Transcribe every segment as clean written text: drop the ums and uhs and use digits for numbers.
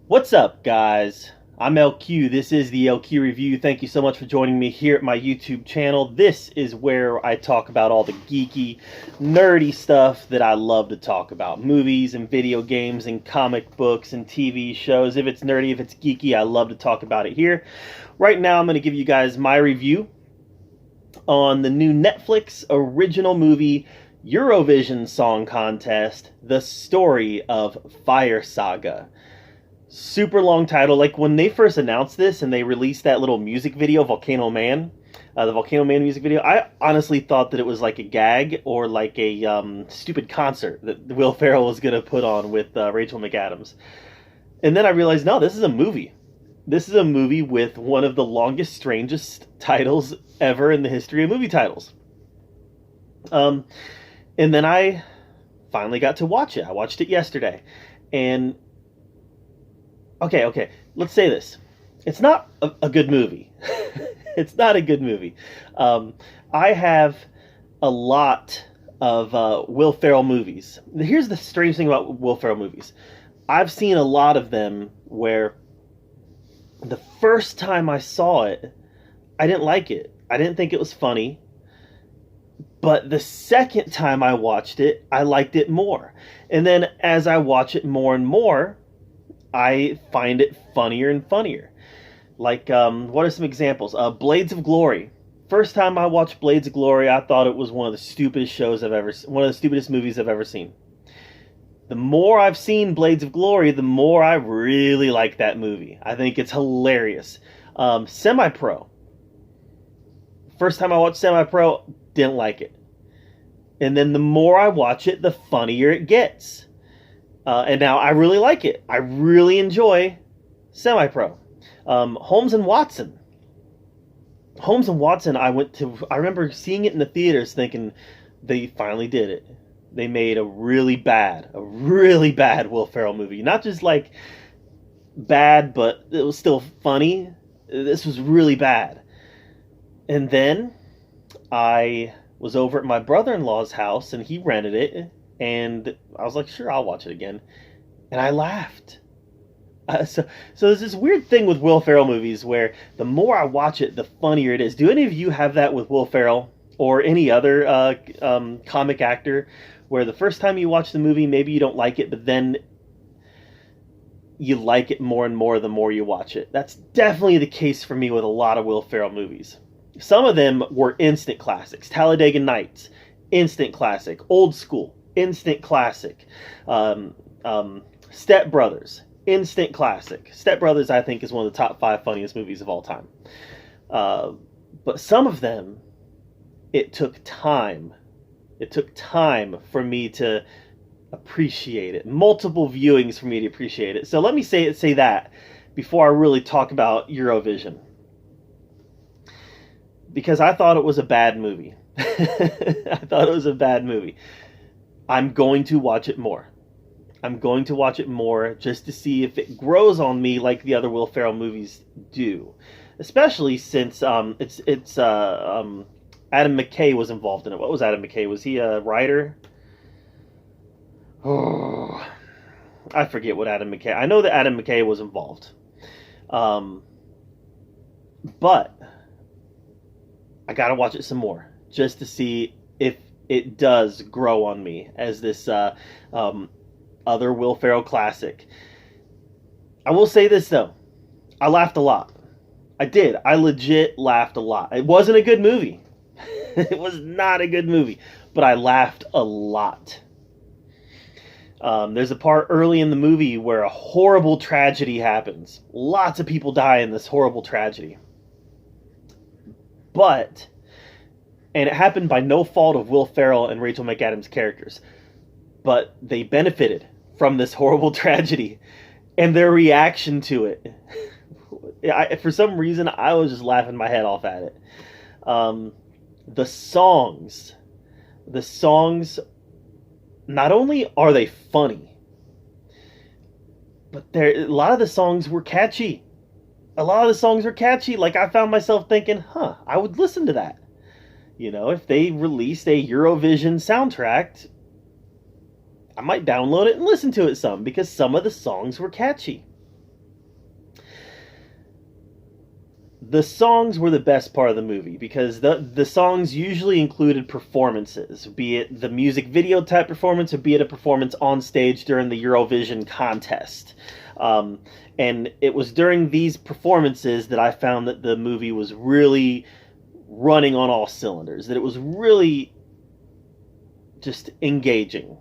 What's up, guys? I'm LQ. This is the LQ Review. Thank you so much for joining me here at my YouTube channel. This is where I talk about all the geeky, nerdy stuff that I love to talk about. Movies and video games and comic books and TV shows. If it's nerdy, if it's geeky, I love to talk about it here. Right now, I'm going to give you guys my review on the new Netflix original movie Eurovision Song Contest, The Story of Fire Saga. Super long title. Like when they first announced this and they released that little music video, Volcano Man, the Volcano Man music video, I honestly thought that it was like a gag or like a stupid concert that Will Ferrell was going to put on with Rachel McAdams. And then I realized, no, this is a movie. This is a movie with one of the longest, strangest titles ever in the history of movie titles. And then I finally got to watch it. I watched it yesterday. And okay, let's say this. It's not a good movie. It's not a good movie. I have a lot of Will Ferrell movies. Here's the strange thing about Will Ferrell movies. I've seen a lot of them where the first time I saw it, I didn't like it. I didn't think it was funny. But the second time I watched it, I liked it more. And then as I watch it more and more, I find it funnier and funnier. Like, what are some examples? Blades of Glory. First time I watched Blades of Glory, I thought it was one of the stupidest one of the stupidest movies I've ever seen. The more I've seen Blades of Glory, the more I really like that movie. I think it's hilarious. Semi-Pro. First time I watched Semi-Pro, didn't like it. And then the more I watch it, the funnier it gets. And now I really like it. I really enjoy Semi-Pro. Holmes and Watson. Holmes and Watson, I remember seeing it in the theaters thinking they finally did it. They made a really bad Will Ferrell movie. Not just like bad, but it was still funny. This was really bad. And then I was over at my brother-in-law's house and he rented it. And I was like, sure, I'll watch it again. And I laughed. So there's this weird thing with Will Ferrell movies where the more I watch it, the funnier it is. Do any of you have that with Will Ferrell or any other comic actor where the first time you watch the movie, maybe you don't like it, but then you like it more and more the more you watch it? That's definitely the case for me with a lot of Will Ferrell movies. Some of them were instant classics. Talladega Nights, instant classic. Old School, instant classic. Step Brothers, instant classic. Step Brothers, I think, is one of the top 5 funniest movies of all time. But some of them, it took time. It took time for me to appreciate it. Multiple viewings for me to appreciate it. So let me say that before I really talk about Eurovision. Because I thought it was a bad movie. I thought it was a bad movie. I'm going to watch it more. I'm going to watch it more just to see if it grows on me like the other Will Ferrell movies do. Especially since Adam McKay was involved in it. What was Adam McKay? Was he a writer? Oh, I forget what Adam McKay. I know that Adam McKay was involved. But I gotta watch it some more just to see if it does grow on me as this other Will Ferrell classic. I will say this though, I laughed a lot. I did. I legit laughed a lot. It wasn't a good movie. It was not a good movie, but I laughed a lot. There's a part early in the movie where a horrible tragedy happens. Lots of people die in this horrible tragedy. And it happened by no fault of Will Ferrell and Rachel McAdams' characters, but they benefited from this horrible tragedy and their reaction to it. For some reason, I was just laughing my head off at it. The songs, not only are they funny, but a lot of the songs were catchy. Like, I found myself thinking, I would listen to that. You know, if they released a Eurovision soundtrack, I might download it and listen to it some, because some of the songs were catchy. The songs were the best part of the movie because the songs usually included performances, be it the music video type performance or be it a performance on stage during the Eurovision contest. Um, and it was during these performances that I found that the movie was really running on all cylinders, that it was really just engaging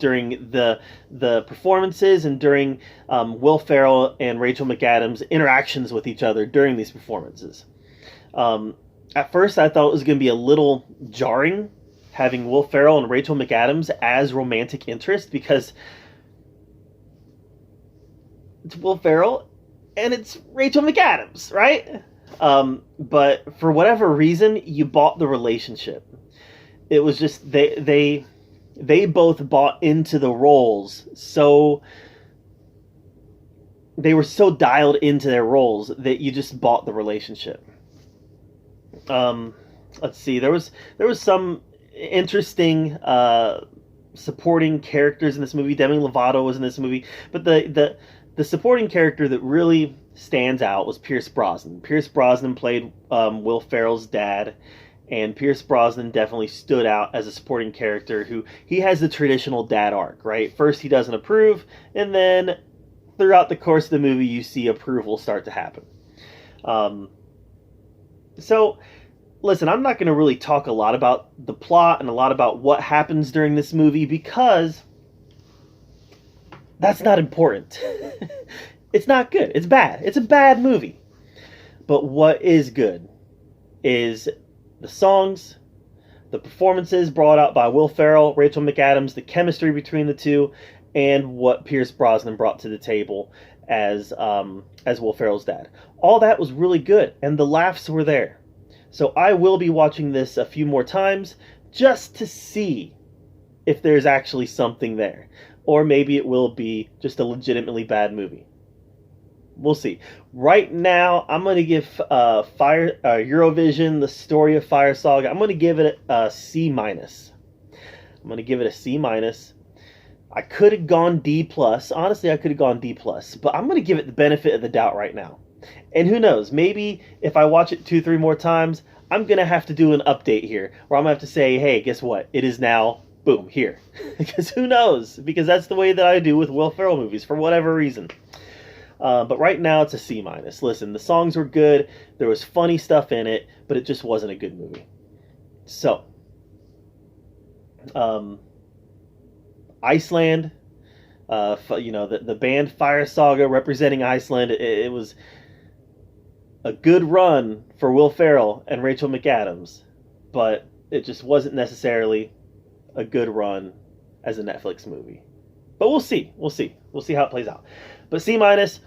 during the performances and during Will Ferrell and Rachel McAdams' interactions with each other during these performances. At first, I thought it was going to be a little jarring having Will Ferrell and Rachel McAdams as romantic interest because it's Will Ferrell and it's Rachel McAdams, right? But for whatever reason, you bought the relationship. It was just they both bought into the roles, so they were so dialed into their roles that you just bought the relationship. Let's see, there was some interesting supporting characters in this movie. Demi Lovato was in this movie, but the supporting character that really stands out was Pierce Brosnan. Pierce Brosnan played Will Ferrell's dad. And Pierce Brosnan definitely stood out as a supporting character who he has the traditional dad arc, right? First he doesn't approve, and then throughout the course of the movie you see approval start to happen. So, listen, I'm not going to really talk a lot about the plot and a lot about what happens during this movie because that's not important. It's not good. It's bad. It's a bad movie. But what is good is the songs, the performances brought out by Will Ferrell, Rachel McAdams, the chemistry between the two, and what Pierce Brosnan brought to the table as Will Ferrell's dad. All that was really good, and the laughs were there. So I will be watching this a few more times just to see if there's actually something there. Or maybe it will be just a legitimately bad movie. We'll see. Right now, I'm going to give Eurovision, the story of Fire Saga, I'm going to give it a C-. I'm going to give it a C-. I could have gone D+. Honestly, I could have gone D+. But I'm going to give it the benefit of the doubt right now. And who knows, maybe if I watch it 2-3 more times, I'm going to have to do an update here. Where I'm going to have to say, hey, guess what? It is now, boom, here. Because who knows? Because that's the way that I do with Will Ferrell movies, for whatever reason. But right now it's a C-. Listen, the songs were good. There was funny stuff in it, but it just wasn't a good movie. So, Iceland, the band Fire Saga representing Iceland. It was a good run for Will Ferrell and Rachel McAdams, but it just wasn't necessarily a good run as a Netflix movie. But we'll see. We'll see how it plays out. But C-,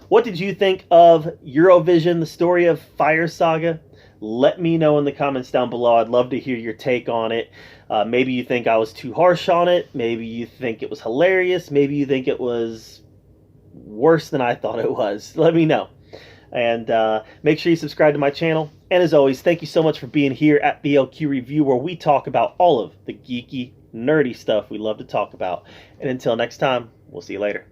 what did you think of Eurovision, the story of Fire Saga? Let me know in the comments down below. I'd love to hear your take on it. Maybe you think I was too harsh on it. Maybe you think it was hilarious. Maybe you think it was worse than I thought it was. Let me know. And make sure you subscribe to my channel. And as always, thank you so much for being here at BLQ Review, where we talk about all of the geeky, nerdy stuff we love to talk about. And until next time, we'll see you later.